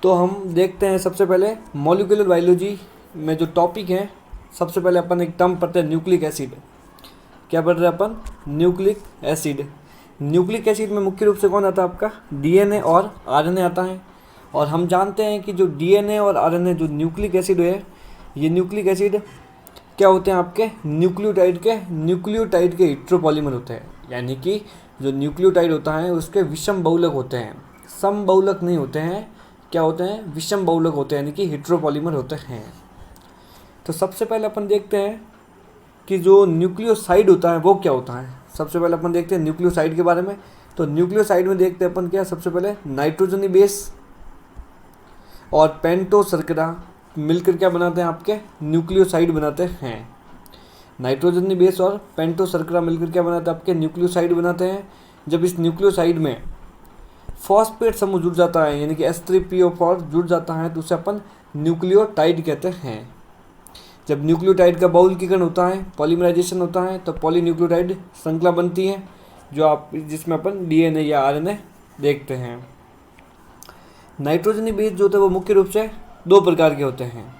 तो हम देखते हैं सबसे पहले मॉलिक्यूलर बायोलॉजी में जो टॉपिक है, सबसे पहले अपन एक टर्म पढ़ते हैं न्यूक्लिक एसिड। क्या पढ़ रहे हैं अपन? Nucleic acid. न्यूक्लिक एसिड में मुख्य रूप से कौन आता है आपका? डीएनए और आरएनए आता है। और हम जानते हैं कि जो डीएनए और आरएनए जो न्यूक्लिक एसिड है, ये न्यूक्लिक एसिड क्या होते हैं? आपके न्यूक्लियोटाइड के हेट्रोपॉलीमर होते हैं। यानी कि जो न्यूक्लियोटाइड होता है उसके विषम बहुलक होते हैं, सम बहुलक नहीं होते हैं। क्या होते हैं? विषम बहुलक होते हैं, यानी कि हेट्रोपॉलीमर होते हैं। तो सबसे पहले अपन देखते हैं कि जो न्यूक्लियोसाइड होता है वो क्या होता है। सबसे पहले अपन देखते हैं न्यूक्लियोसाइड के बारे में। तो न्यूक्लियोसाइड में देखते हैं अपन क्या, सबसे पहले नाइट्रोजनी बेस और पेंटो शर्करा मिलकर क्या बनाते हैं? आपके न्यूक्लियोसाइड बनाते हैं। नाइट्रोजनी बेस और पेंटो शर्करा मिलकर क्या बनाते हैं? आपके न्यूक्लियोसाइड बनाते हैं। जब इस न्यूक्लियोसाइड में फॉस्फेट समूह जुड़ जाता है, यानी कि H3PO4 जुड़ जाता है, तो उसे अपन न्यूक्लियोटाइड कहते हैं। जब न्यूक्लियोटाइड का बहुलकीकरण होता है, पॉलीमराइजेशन होता है, तो पॉलीन्यूक्लियोटाइड श्रृंखला बनती है, जिसमें अपन डीएनए या आरएनए देखते हैं। नाइट्रोजनी बेस जो होते हैं वो मुख्य रूप से दो प्रकार के होते हैं।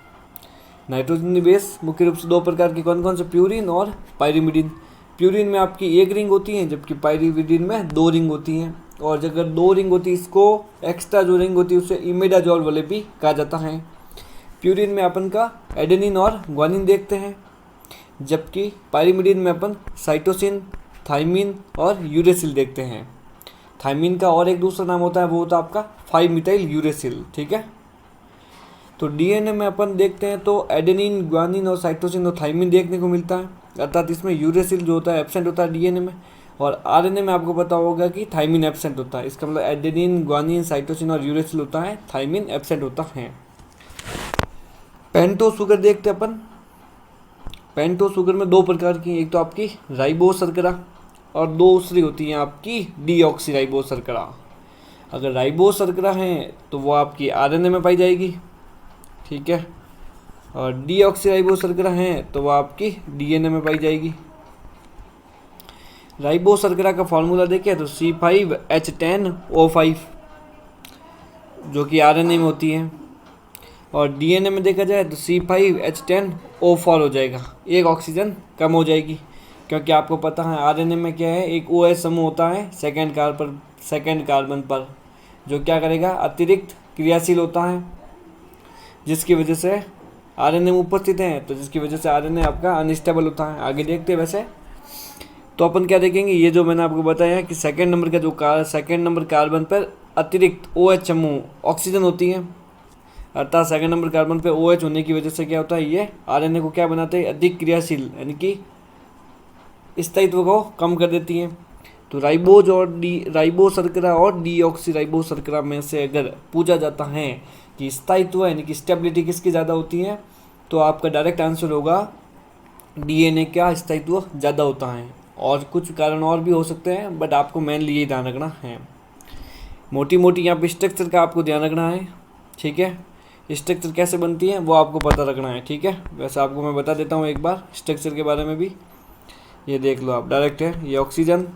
नाइट्रोजनी बेस मुख्य रूप से दो प्रकार के कौन कौन से? प्यूरिन और पायरिमिडिन। प्यूरिन में आपकी एक रिंग होती है, जबकि पायरिमिडिन में दो रिंग होती हैं। और अगर दो रिंग होती है, इसको एक्स्ट्रा जो रिंग होती है उसे इमिडाजोल वाले भी कहा जाता है। प्यूरिन में अपन का एडेनिन और ग्वानिन देखते हैं, जबकि पायरिमिडिन में अपन साइटोसिन, थाइमिन और यूरेसिल देखते हैं। थाइमिन का और एक दूसरा नाम होता है, वो होता है आपका 5-मीथाइल यूरेसिल। ठीक है। तो डीएनए में अपन देखते हैं तो एडेनिन, ग्वानिन और साइटोसिन और थाइमिन देखने को मिलता है, अर्थात इसमें यूरेसिल जो होता है एब्सेंट होता है डीएनए में। और आरएनए में आपको पता होगा कि थाइमिन एब्सेंट होता है। इसका मतलब एडेनिन, ग्वानिन, साइटोसिन और यूरेसिल होता है, थाइमिन एब्सेंट होता है। पेंटो शुगर देखते हैं अपन। पेंटो शुगर में दो प्रकार की, एक तो आपकी राइबोस शर्करा और दूसरी होती है आपकी डीऑक्सीराइबोस शर्करा। अगर राइबोस शर्करा है तो वो आपकी आरएनए में पाई जाएगी, ठीक है, और डीऑक्सीराइबोस शर्करा है तो वो आपकी डीएनए में पाई जाएगी। राइबोस शर्करा का फॉर्मूला देखें तो C5H10O5 जो कि आरएनए में होती है, और डीएनए में देखा जाए तो C5H10O4 हो जाएगा, एक ऑक्सीजन कम हो जाएगी। क्योंकि आपको पता है आरएनए में क्या है, एक OH समूह होता है सेकेंड कार्बन पर, जो क्या करेगा? अतिरिक्त क्रियाशील होता है, जिसकी वजह से आरएनए में उपस्थित है, तो जिसकी वजह से आरएनए आपका अनस्टेबल होता है। आगे देखते हैं। वैसे तो अपन क्या देखेंगे, ये जो मैंने आपको बताया कि सेकेंड नंबर कार्बन पर अतिरिक्त OH समूह ऑक्सीजन होती है, अर्थात सेकेंड नंबर कार्बन पे OH होने की वजह से क्या होता है, ये आरएनए को क्या बनाते हैं? अधिक क्रियाशील, यानी कि स्थायित्व को कम कर देती है। तो राइबोस शर्करा और डीऑक्सीराइबोस शर्करा में से अगर पूछा जाता है कि स्थायित्व यानी कि स्टेबिलिटी किसकी ज़्यादा होती है, तो आपका डायरेक्ट आंसर होगा डीएनए का स्थायित्व ज़्यादा होता है। और कुछ कारण और भी हो सकते हैं, बट आपको मेनली ये ध्यान रखना है। मोटी यहाँ पे स्ट्रक्चर का आपको ध्यान रखना है, ठीक है। स्ट्रक्चर कैसे बनती है वो आपको पता रखना है, ठीक है। वैसे आपको मैं बता देता हूँ एक बार स्ट्रक्चर के बारे में भी, ये देख लो आप, डायरेक्ट है ये ऑक्सीजन,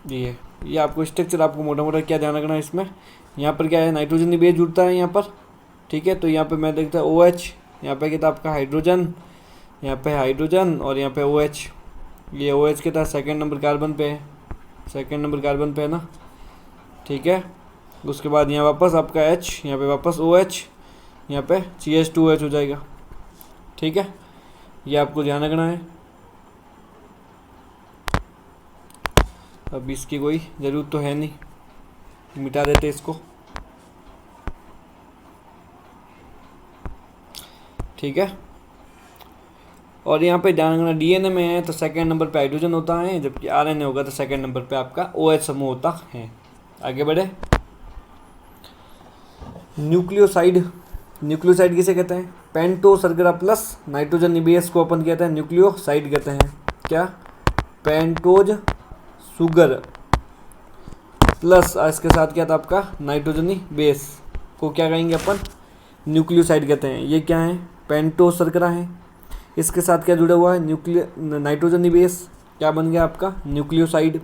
ये आपको स्ट्रक्चर आपको मोटा क्या ध्यान रखना है इसमें। यहाँ पर क्या है, नाइट्रोजन बेस जुड़ता है यहाँ पर, ठीक है। तो यहाँ पे मैं देखता हूँ OH, यहाँ पे क्या था आपका हाइड्रोजन, यहाँ पे हाइड्रोजन और यहाँ पे OH। ये OH के था सेकेंड नंबर कार्बन पे है ना, ठीक है। उसके बाद यहाँ वापस आपका H, यहाँ पे वापस OH, यहाँ पे CH2OH हो जाएगा, ठीक है। ये आपको ध्यान रखना है। अब इसकी कोई ज़रूरत तो है नहीं, मिटा देते इसको, ठीक है। और यहाँ पे ध्यान रखना, डीएनए में है तो सेकेंड नंबर पे हाइड्रोजन होता है, जबकि आरएनए होगा तो सेकेंड नंबर पे आपका OH समूह होता है। आगे बढ़े। न्यूक्लियोसाइड किसे कहते हैं? पेंटो शर्करा प्लस नाइट्रोजन बेस को अपन कहते हैं न्यूक्लियोसाइड कहते हैं। क्या? पेंटोज शुगर प्लस इसके साथ क्या था आपका नाइट्रोजनी बेस को क्या कहेंगे अपन? न्यूक्लियोसाइड कहते हैं। ये क्या है? पेंटो शर्करा है, इसके साथ क्या जुड़ा हुआ है? नाइट्रोजनी बेस, क्या बन गया आपका? न्यूक्लियोसाइड।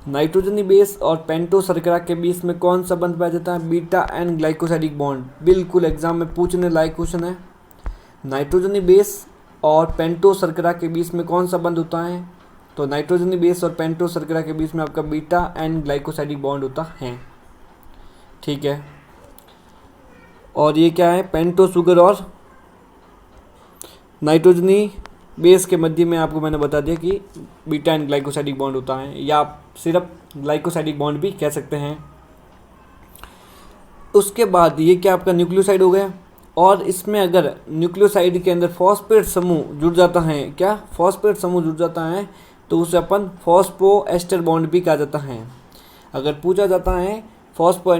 नाइट्रोजनी बेस और पेंटो शर्करा के बीच में कौन सा बंध पाया जाता है? Beta N glycosidic bond. बिल्कुल एग्जाम में पूछने लायक क्वेश्चन है। नाइट्रोजनी बेस और पेंटो शर्करा के बीच में कौन सा बंध होता है? तो नाइट्रोजनी बेस और पेंटो शर्करा के बीच में आपका बीटा एन ग्लाइकोसाइडिक बॉन्ड होता है। ठीक है, और ये क्या है? पेंटो शुगर और नाइट्रोजनी बेस के मध्य में आपको मैंने बता दिया कि बीटा एंड ग्लाइकोसाइडिक बॉन्ड होता है, या आप सिर्फ ग्लाइकोसाइडिक बॉन्ड भी कह सकते हैं। उसके बाद ये क्या आपका न्यूक्लियोसाइड हो गया, और इसमें अगर न्यूक्लियोसाइड के अंदर फॉस्फेट समूह जुड़ जाता है, क्या फॉस्फेट समूह जुड़ जाता है, तो उसे अपन फॉस्फो एस्टर बॉन्ड भी कहा जाता है। अगर पूछा जाता है फॉस्फो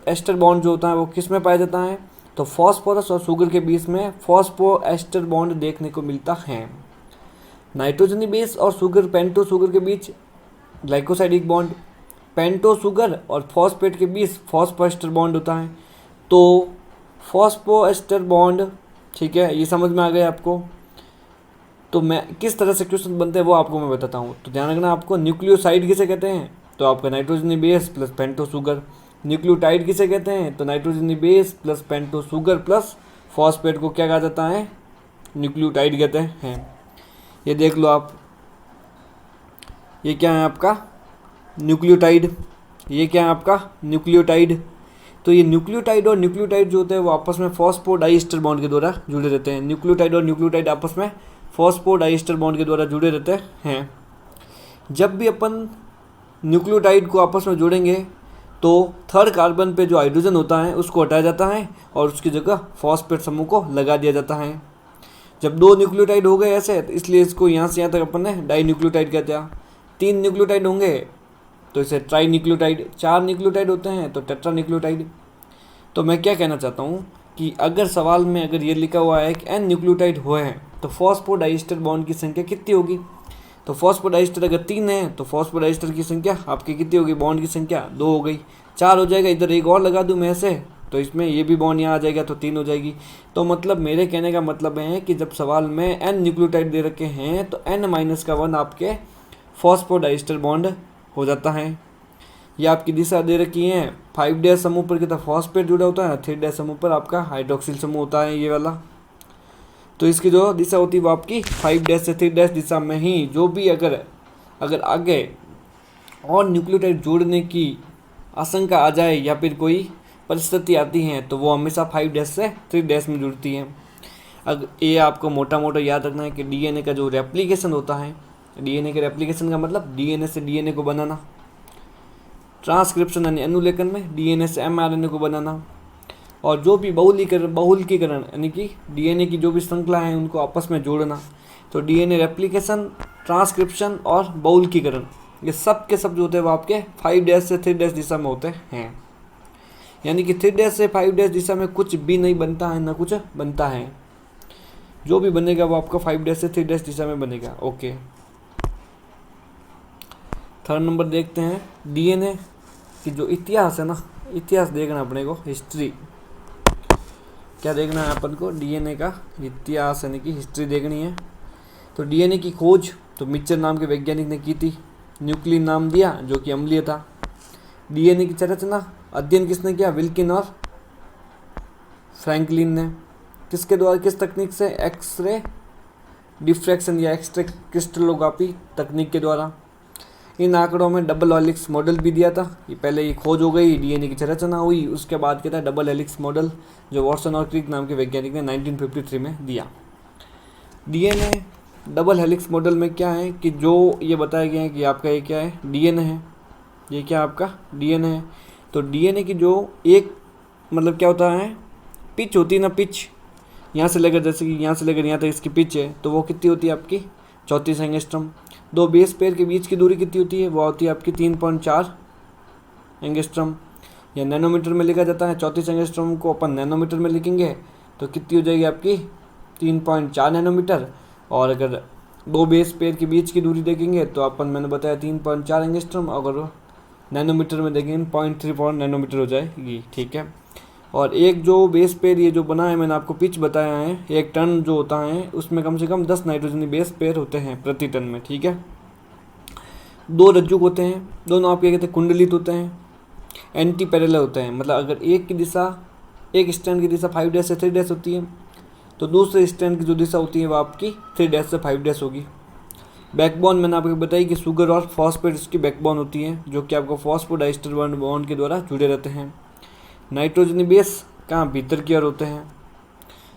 एस्टर बॉन्ड जो होता है वो किस में पाया जाता है, तो फॉस्फोरस और शुगर के बीच में फॉस्फो एस्टर बॉन्ड देखने को मिलता है। नाइट्रोजनी बेस और शुगर पेंटो शुगर के बीच ग्लाइकोसाइडिक बॉन्ड, पेंटो शुगर और फॉस्फेट के बीच फॉस्फो एस्टर बॉन्ड होता है। तो फॉस्फो एस्टर बॉन्ड, ठीक है, ये समझ में आ गया आपको। तो मैं किस तरह से क्वेश्चन बनते हैं वो आपको मैं बताता हूँ। तो ध्यान रखना आपको, न्यूक्लियोसाइड किसे कहते हैं? तो आपका नाइट्रोजनी base plus pento sugar. Nucleotide किसे कहते हैं? तो नाइट्रोजनी base plus pento sugar plus phosphate को क्या कहा जाता है? न्यूक्लियोटाइड कहते हैं। ये देख लो आप, ये क्या है आपका? न्यूक्लियोटाइड। ये क्या है आपका? न्यूक्लियोटाइड। तो ये न्यूक्लियोटाइड और न्यूक्लियोटाइड जो होते हैं वो आपस में फॉस्फोडाइस्टर बॉन्ड के द्वारा जुड़े रहते हैं। न्यूक्लियोटाइड और न्यूक्लियोटाइड आपस में फॉस्फोडाइस्टर बॉन्ड के द्वारा जुड़े रहते हैं। जब भी अपन न्यूक्लियोटाइड को आपस में जोड़ेंगे तो थर्ड कार्बन पे जो हाइड्रोजन होता है उसको हटाया जाता है और उसकी जगह फॉस्फेट समूह को लगा दिया जाता है। जब दो न्यूक्लियोटाइड हो गए ऐसे, तो इसलिए इसको यहाँ से यहाँ तक अपन ने डाई न्यूक्लियोटाइड कहते हैं। 3 न्यूक्लियोटाइड होंगे तो इसे ट्राई न्यूक्लियोटाइड, 4 न्यूक्लियोटाइड होते हैं तो टेट्रा न्यूक्लियोटाइड। तो मैं क्या कहना चाहता हूँ कि अगर सवाल में अगर ये लिखा हुआ है कि n न्यूक्लियोटाइड हुए हैं तो फॉस्फोडाइस्टर बॉन्ड की संख्या कितनी होगी? तो फॉस्फोडाइस्टर अगर 3 है तो फॉस्फोडाइस्टर की संख्या आपकी कितनी होगी? बॉन्ड की संख्या 2 हो गई। 4 हो जाएगा, इधर एक और लगा दूँ मैं ऐसे, तो इसमें ये भी बॉन्ड यहाँ आ जाएगा तो 3 हो जाएगी। तो मतलब मेरे कहने का मतलब है कि जब सवाल में n न्यूक्लियोटाइड दे रखे हैं तो n-1 आपके फॉस्फोडाइस्टर बॉन्ड हो जाता है। ये आपकी दिशा दे रखी है, 5' समूह पर कितना फॉस्फेट जुड़ा होता है, 3' समूह पर आपका हाइड्रोक्सिल समूह होता है ये वाला। तो इसकी जो दिशा होती है वो आपकी 5' से 3' दिशा में ही, जो भी अगर आगे और न्यूक्लियोटाइड जोड़ने की आशंका आ जाए या फिर कोई परिस्थिति आती है तो वो हमेशा 5' से 3' में जुड़ती है। अगर ये आपको मोटा मोटा याद रखना है कि डीएनए का जो रेप्लिकेशन होता है, डीएनए के रेप्लिकेशन का मतलब डीएनए से डीएनए को बनाना, ट्रांसक्रिप्शन यानी अनुलेखन में डीएनए से एमआरएनए को बनाना, और जो भी बहुलकीकरण यानी कि डीएनए की जो भी श्रृंखला है उनको आपस में जोड़ना। तो डीएनए रेप्लिकेशन, ट्रांसक्रिप्शन और बहुलकीकरण, ये सब के सब जो होते हैं वो आपके 5' से 3' दिशा में होते हैं। यानी कि 3' से 5' दिशा में कुछ भी नहीं बनता है, ना कुछ बनता है। जो भी बनेगा वो आपका 5' से 3' दिशा में बनेगा। ओके, थर्ड नंबर देखते हैं। डीएनए की जो इतिहास है ना, इतिहास देखना अपने को, हिस्ट्री क्या देखना है अपन को? डीएनए का इतिहास यानी कि हिस्ट्री देखनी है। तो डीएनए की खोज तो मिचर नाम के वैज्ञानिक ने की थी, न्यूक्लियन नाम दिया जो कि अम्लीय था। डीएनए की संरचना अध्ययन किसने किया? विल्किन और फ्रैंकलिन ने। किसके द्वारा, किस तकनीक से? एक्सरे डिफ्रैक्शन या एक्सरे क्रिस्टलोग्राफी तकनीक के द्वारा। इन आंकड़ों में डबल हेलिक्स मॉडल भी दिया था। ये पहले ये खोज हो गई, डीएनए की संरचना हुई, उसके बाद क्या था? डबल हेलिक्स मॉडल, जो वॉटसन और क्रिक नाम के वैज्ञानिक ने 1953 में दिया। डीएनए डबल हेलिक्स मॉडल में क्या है कि जो ये बताया गया है कि आपका ये क्या है? डीएनए है। ये क्या आपका? डीएनए है। तो डीएनए की जो एक मतलब क्या होता है? पिच होती है ना, पिच यहाँ से लेकर, जैसे कि यहाँ से लेकर यहाँ तक इसकी पिच है, तो वो कितनी होती है आपकी? 34 एंगस्ट्रम। दो बेस पेयर के बीच की दूरी कितनी होती है? वो होती है आपकी 3.4 एंगस्ट्रम, या नैनोमीटर में लिखा जाता है। 34 एंगस्ट्रम को अपन नैनोमीटर में लिखेंगे तो कितनी हो जाएगी आपकी? 3.4 नैनोमीटर। और अगर दो बेस पेयर के बीच की दूरी देखेंगे तो अपन, मैंने बताया 3.4 एंगस्ट्रम, अगर नैनोमीटर में देखेंगे 0.34 नैनोमीटर हो जाएगी। ठीक है, और एक जो बेस पेयर ये जो बना है, मैंने आपको पिच बताया है, एक टन जो होता है उसमें कम से कम 10 नाइट्रोजनी बेस पेयर होते हैं प्रति टन में। ठीक है, दो रज्जु होते हैं, दोनों आप क्या कहते हैं, कुंडलित होते हैं, एंटी पैरेलल होते हैं। मतलब अगर एक की दिशा, एक स्ट्रैंड की दिशा 5 डैश से 3 डैश होती है, तो दूसरे स्ट्रैंड की जो दिशा होती है वो आपकी 3 डैश से 5 डैश होगी। बैकबोन मैंने आपको बताई कि शुगर और फॉस्फेट इसकी बैकबोन होती है, जो कि आपको फॉस्फोडाइस्टर बॉन्ड के द्वारा जुड़े रहते हैं। नाइट्रोजनी बेस कहाँ, भीतर की ओर होते हैं।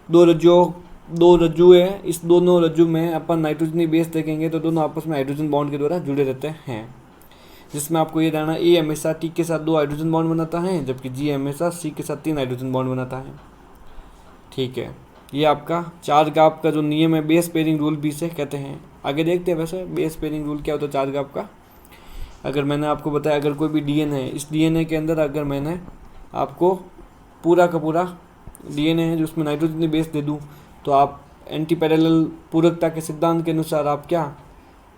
दो रज्जु है, इस दोनों रज्जु में अपन नाइट्रोजनी बेस देखेंगे तो दोनों आपस में हाइड्रोजन बॉन्ड के द्वारा जुड़े रहते हैं, जिसमें आपको ये जानना, ए हमेशा टी के साथ 2 हाइड्रोजन बॉन्ड बनाता है, जबकि जी हमेशा सी के साथ 3 हाइड्रोजन बॉन्ड बनाता है। ठीक है, ये आपका चार्गाफ का जो नियम है, बेस पेयरिंग रूल भी इसे कहते हैं। आगे देखते हैं वैसे बेस पेयरिंग रूल क्या होता है चार्गाफ का। अगर मैंने आपको बताया, अगर कोई भी डीएनए है, इस डीएनए के अंदर अगर मैंने आपको पूरा का पूरा डीएनए है जो उसमें नाइट्रोजनी बेस दे दूँ, तो आप एंटी पैरेलल पूरकता के सिद्धांत के अनुसार आप क्या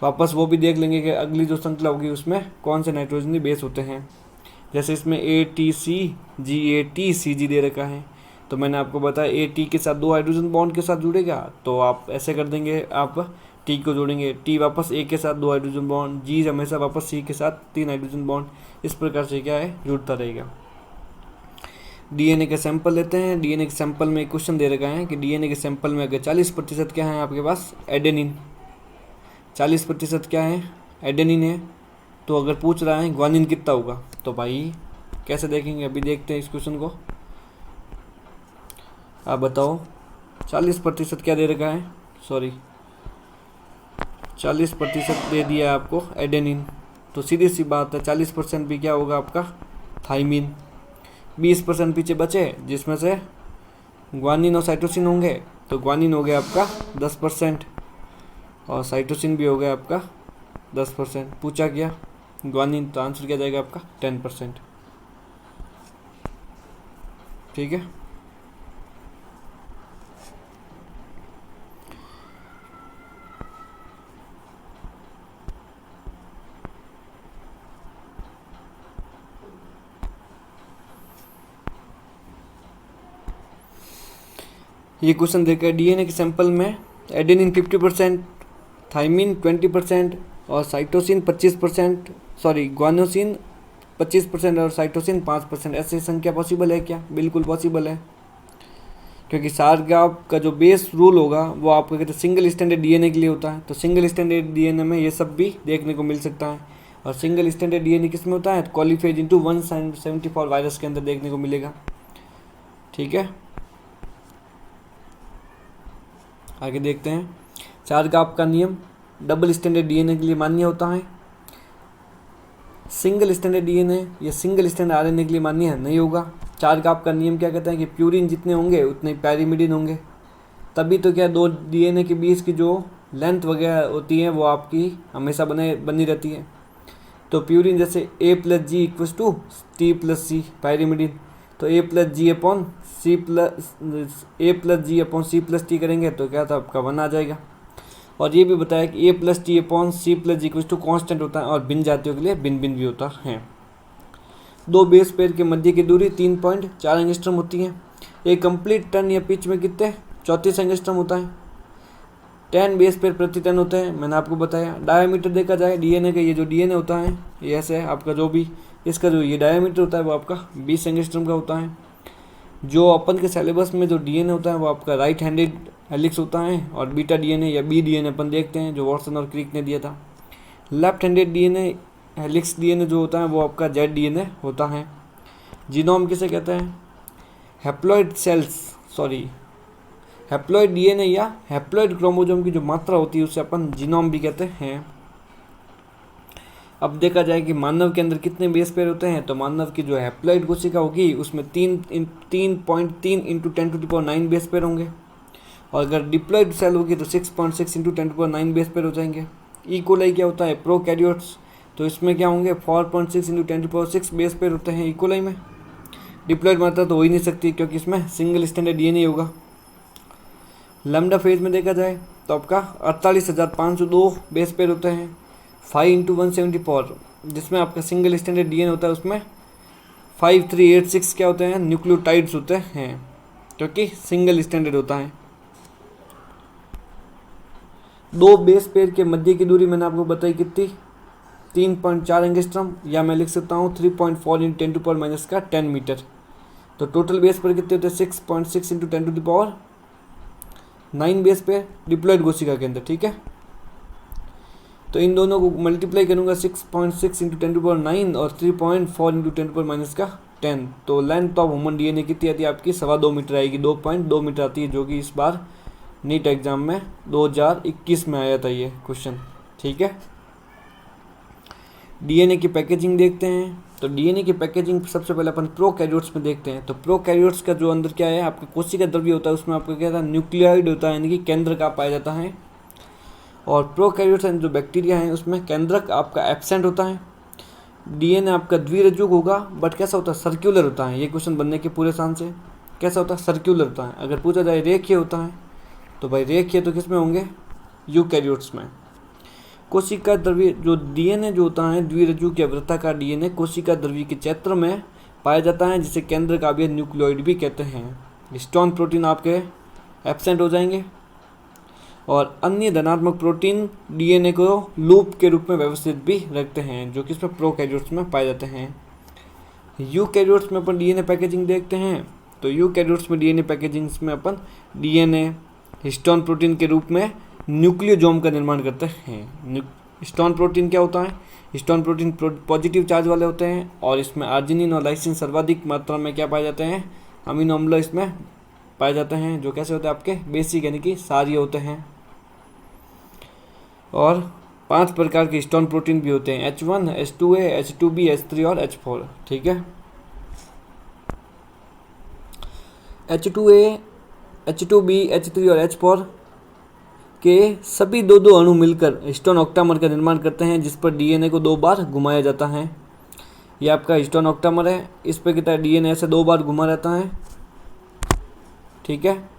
वापस वो भी देख लेंगे कि अगली जो श्रृंखला होगी उसमें कौन से नाइट्रोजनी बेस होते हैं। जैसे इसमें ATCG दे रखा है, तो मैंने आपको बताया AT के साथ 2 हाइड्रोजन बॉन्ड के साथ जुड़ेगा, तो आप ऐसे कर देंगे, आप T को जोड़ेंगे, T वापस A के साथ 2 हाइड्रोजन बॉन्ड, G हमेशा वापस C के साथ 3 हाइड्रोजन बॉन्ड, इस प्रकार से क्या है जुड़ता रहेगा। डीएनए के सैंपल लेते हैं। डीएनए के सैंपल में क्वेश्चन दे रखा है कि डीएनए के सैंपल में अगर 40% क्या है आपके पास, एडेनिन, 40% क्या है, एडेनिन है, तो अगर पूछ रहा है ग्वानिन कितना होगा, तो भाई कैसे देखेंगे, अभी देखते हैं इस क्वेश्चन को। आप बताओ 40% क्या दे रखा है, सॉरी 40% दे दिया है आपको एडेनिन, तो सीधी सी बात है 40% भी क्या होगा आपका थाइमिन। 20% पीछे बचे जिसमें से ग्वानिन और साइटोसिन होंगे, तो ग्वानिन हो गया आपका 10% और साइटोसिन भी हो गया आपका 10%। पूछा क्या ग्वानिन, तो आंसर क्या जाएगा आपका 10%। ठीक है, ये क्वेश्चन देखा है डीएनए के सैंपल में एडेनिन 50%, थाइमिन 20% और साइटोसिन 25%, सॉरी ग्वानोसिन 25% और साइटोसिन 5%। ऐसी संख्या पॉसिबल है क्या? बिल्कुल पॉसिबल है, क्योंकि सारगाफ का जो बेस रूल होगा वो आपको कहते हैं सिंगल स्टैंडर्ड डीएनए के लिए होता है, तो सिंगल स्टैंडर्ड डीएनए में ये सब भी देखने को मिल सकता है। और सिंगल स्टैंडर्ड डीएनए किस में होता है, कॉलीफेज इंटू 174 वायरस के अंदर देखने को मिलेगा। ठीक है, आगे देखते हैं। चार्गाफ का नियम डबल स्टैंडर्ड डीएनए के लिए मान्य होता है, सिंगल स्टैंडर्ड डीएनए या सिंगल स्टैंडर्ड आरएनए के लिए मान्य नहीं होगा। चार्गाफ का नियम क्या कहता है कि प्यूरिन जितने होंगे उतने पैरिमिडिन होंगे, तभी तो क्या दो डीएनए के बीच की जो लेंथ वगैरह होती है वो आपकी हमेशा बनी रहती है। तो प्यूरिन जैसे A+G = T+C पैरिमिडिन, तो A+G/C+T करेंगे तो क्या था आपका 1 आ जाएगा। और ये भी बताया कि A+T/C+G कांस्टेंट होता है और भिन्न जातियों के लिए भिन्न भिन्न भी होता है। दो बेस पेयर के मध्य की दूरी 3.4 एंगस्ट्रम होती है। एक कंप्लीट टन या पिच में कितने 34 एंगस्ट्रम होता है। 10 बेस पेयर प्रति टन होते हैं, मैंने आपको बताया। डायमीटर देखा जाए डीएनए का, ये जो डीएनए होता है ये ऐसे है आपका, जो भी इसका जो ये डायमीटर होता है वो आपका 20 एंगस्ट्रम का होता है। जो अपन के सिलेबस में जो डीएनए होता है वो आपका राइट हैंडेड हेलिक्स होता है, और बीटा डीएनए या बी डीएनए अपन देखते हैं जो वॉटसन और क्रिक ने दिया था। Left handed DNA helix DNA जो होता है वो आपका जेड डीएनए होता है। जीनोम किसे कहते हैं, हैप्लॉइड डीएनए या हैप्लॉइड क्रोमोसोम की जो मात्रा होती है उसे अपन जीनोम भी कहते हैं। अब देखा जाए कि मानव के अंदर कितने बेस पेयर होते हैं, तो मानव की जो हैप्लॉइड कोशिका होगी उसमें 3.3 इंटू 10⁹ बेस पेयर होंगे, और अगर डिप्लॉइड सेल होगी तो 6.6 इंटू 10⁹ बेस पेयर हो जाएंगे। इकोलाई क्या होता है, प्रोकैरियोट्स, तो इसमें क्या होंगे 4.6 इंटू 10⁶ बेस पेयर होते हैं इकोलाई में। डिप्लॉइड मात्रा तो हो ही नहीं सकती क्योंकि इसमें सिंगल स्टैंडर्ड डीएनए होगा। लैम्डा फेज में देखा जाए तो आपका 48,502 बेस पेयर होते हैं। 5 इंटू 174 जिसमें आपका सिंगल स्टैंडर्ड डीएनए होता है उसमें 5386 क्या होते हैं, न्यूक्लियोटाइड्स होते हैं, क्योंकि सिंगल स्टैंडर्ड होता है। दो बेस पेयर के मध्य की दूरी मैंने आपको बताई कितनी 3.4 एंगस्ट्रम, या मैं लिख सकता हूँ 3.4 × 10⁻⁻10 मीटर। तो टोटल बेस पर कितने होते हैं 6.6 × 10⁹ बेस पे डिप्लॉयड कोशिका के अंदर, ठीक है। तो इन दोनों को मल्टीप्लाई करूँगा 6.6 × 10⁹ और 3.4 × 10⁻10, तो लेंथ ऑफ ह्यूमन डीएनए कितनी आती है आपकी 2.25 मीटर आएगी, 2.2 मीटर आती है, जो कि इस बार नीट एग्जाम में 2021 में आया था ये क्वेश्चन, ठीक है। डीएनए की पैकेजिंग देखते हैं। तो डीएनए की पैकेजिंग सबसे पहले अपन प्रोकैरियोट्स में देखते हैं। तो प्रोकैरियोट्स का जो अंदर क्या है आपका कोशिका द्रव्य होता है, उसमें आपका क्या था न्यूक्लियोइड होता है, यानी कि केंद्रक पाया जाता है। और प्रोकैरियोट्स जो बैक्टीरिया हैं उसमें केंद्रक आपका एब्सेंट होता है। डीएनए आपका द्विरज्जुक होगा, बट कैसा होता है सर्कुलर होता है। ये क्वेश्चन बनने के पूरे सान से कैसा होता है सर्कुलर होता है। अगर पूछा जाए रेखीय होता है तो भाई रेखीय तो किस में होंगे यूकैरियोट्स में। कोशिका द्रव्य जो डीएनए जो होता है द्विरज्जुक या वृत्ताकार डीएनए कोशिका द्रव्य के क्षेत्र में पाया जाता है, जिसे केंद्र का अवयव न्यूक्लियोइड भी कहते हैं। हिस्टोन प्रोटीन आपके एब्सेंट हो जाएंगे और अन्य धनात्मक प्रोटीन डीएनए को लूप के रूप में व्यवस्थित भी रखते हैं, जो कि इसमें प्रोकैरियोट्स में पाए जाते हैं। यूकैरियोट्स में अपन डीएनए पैकेजिंग देखते हैं। तो यूकैरियोट्स में डीएनए पैकेजिंग में अपन डीएनए हिस्टोन प्रोटीन के रूप में न्यूक्लियोजोम का निर्माण करते हैं। हिस्टोन प्रोटीन क्या होता है, हिस्टोन प्रोटीन पॉजिटिव चार्ज वाले होते हैं और इसमें आर्जिनिन और लाइसिन सर्वाधिक मात्रा में क्या पाए जाते हैं अमीनो अम्ल इसमें पाए जाते हैं, जो कैसे होते हैं आपके बेसिक यानी कि सारी होते हैं। और 5 प्रकार के हिस्टोन प्रोटीन भी होते हैं, H1, H2A, H2B, H3 और H4, ठीक है। H2A, H2B, H3 और H4 के सभी दो अणु मिलकर हिस्टोन ऑक्टामर का निर्माण करते हैं, जिस पर डीएनए को 2 बार घुमाया जाता है। ये आपका हिस्टोन ऑक्टामर है, इस पर कितना डीएनए से 2 बार घुमा रहता है, ठीक है।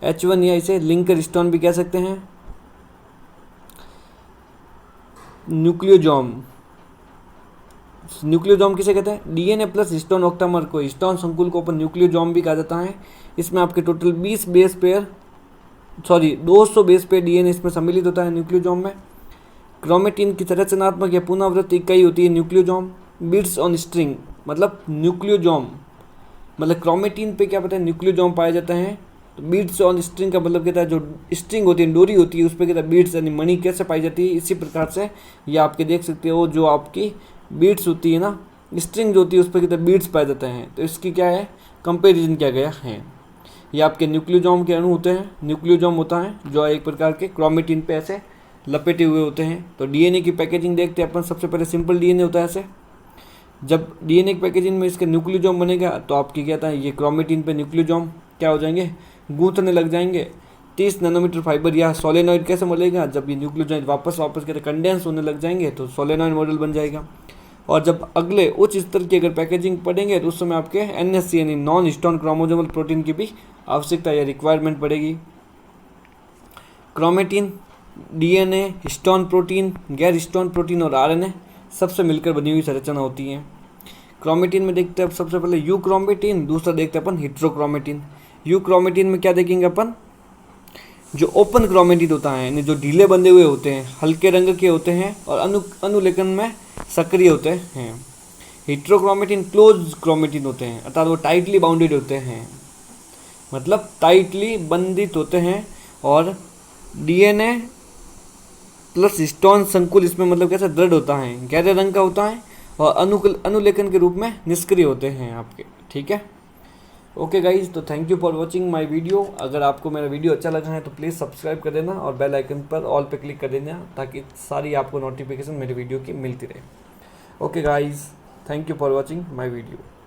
H1 या इसे लिंकर हिस्टोन भी कह सकते हैं। न्यूक्लियोजोम, न्यूक्लियोजोम किसे कहते हैं डीएनए प्लस हिस्टोन ऑक्टामर को, हिस्टोन संकुल को अपन न्यूक्लियोजोम भी कहा जाता है। इसमें आपके टोटल 200 बेस पेयर डीएनए इसमें सम्मिलित होता है न्यूक्लियोजोम में। क्रोमेटिन की संरचनात्मक या पुनरावृत्त इकाई होती है न्यूक्लियोजोम। बीड्स ऑन स्ट्रिंग मतलब न्यूक्लियोजोम मतलब क्रोमेटिन पे क्या पता है न्यूक्लियोजोम पाए जाते हैं। तो बीड्स ऑन स्ट्रिंग का मतलब कहता है जो स्ट्रिंग होती है डोरी होती है उस पर कहता है बीड्स यानी मणि कैसे पाई जाती है। इसी प्रकार से ये आपके देख सकते हो जो आपकी बीड्स होती है ना स्ट्रिंग जो होती है उस पर कहते हैं बीड्स पाए जाते हैं। तो इसकी क्या है कंपेरिजन किया गया है। ये आपके न्यूक्लियोजोम के अणु होते हैं। न्यूक्लियोजोम होता है जो एक प्रकार के क्रोमेटिन पे ऐसे लपेटे हुए होते हैं। तो डीएनए की पैकेजिंग देखते हैं अपन। सबसे पहले सिंपल डीएनए होता है ऐसे। जब डीएनए की पैकेजिंग में इसके न्यूक्लियोजोम बनेगा तो आपकी क्या था ये क्रोमेटिन पे न्यूक्लियोजोम क्या हो जाएंगे गूंथने लग जाएंगे। 30 नैनोमीटर फाइबर या सोलेनॉइड कैसे मिलेगा जब ये न्यूक्लियोजोम वापस कहते कंडेंस होने लग जाएंगे तो सोलेनॉइड मॉडल बन जाएगा। और जब अगले उच्च स्तर की अगर पैकेजिंग पढ़ेंगे तो उस समय आपके एनएससी यानी नॉन हिस्टोन क्रोमोसोमल प्रोटीन की भी आवश्यकता या रिक्वायरमेंट पड़ेगी। क्रोमेटिन, डीएनए, हिस्टोन प्रोटीन, गैर हिस्टोन प्रोटीन और आरएनए सबसे मिलकर बनी हुई संरचना होती है। क्रोमेटिन में देखते हैं सबसे पहले यू क्रोमेटिन, दूसरा देखते हैं अपन हेटेरोक्रोमेटिन। यू क्रोमेटिन में क्या देखेंगे अपन जो ओपन क्रोमेटिन होता है यानी जो ढीले बंधे हुए होते हैं हल्के रंग के होते हैं और अनुलेखन में सक्रिय होते हैं। हेटेरोक्रोमेटिन क्लोज क्रोमेटिन होते हैं अर्थात वो टाइटली बाउंडेड होते हैं मतलब टाइटली बंधित होते हैं। और डीएनए प्लस हिस्टोन संकुल इसमें मतलब कैसा दृढ़ होता है गहरे रंग का होता है और अनुलेखन के रूप में निष्क्रिय होते हैं आपके, ठीक है। ओके गाइज, तो thank you for watching my video. अगर आपको मेरा वीडियो अच्छा लगा है तो प्लीज़ सब्सक्राइब कर देना और बेल आइकन पर ऑल पे क्लिक कर देना ताकि सारी आपको नोटिफिकेशन मेरे वीडियो की मिलती रहे। Okay guys, thank you for watching my video.